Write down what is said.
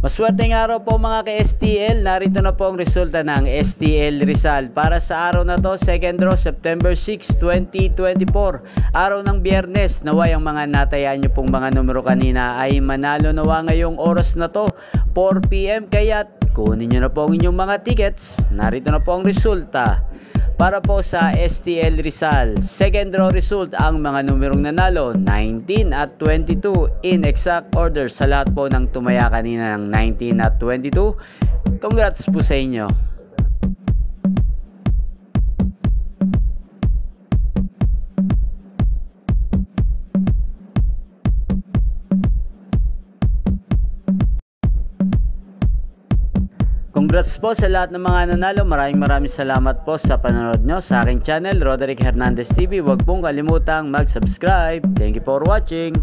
Maswerteng araw po mga ka-STL, narito na po ang resulta ng STL Rizal. Para sa araw na to, second draw, September 6, 2024. Araw ng Biyernes, naway ang mga natayaan nyo pong mga numero kanina ay manalo nawa ngayong oras na to, 4 PM. Kaya kunin nyo na po ang inyong mga tickets. Narito na po ang resulta. Para po sa STL Rizal, second draw result, ang mga numerong nanalo 19 at 22 in exact order sa lahat po ng tumaya kanina ng 19 at 22. Congrats po sa inyo. Congrats po sa lahat ng mga nanalo. Maraming salamat po sa panonood nyo sa aking channel, Roderick Hernandez TV. Huwag pong kalimutang mag-subscribe. Thank you for watching.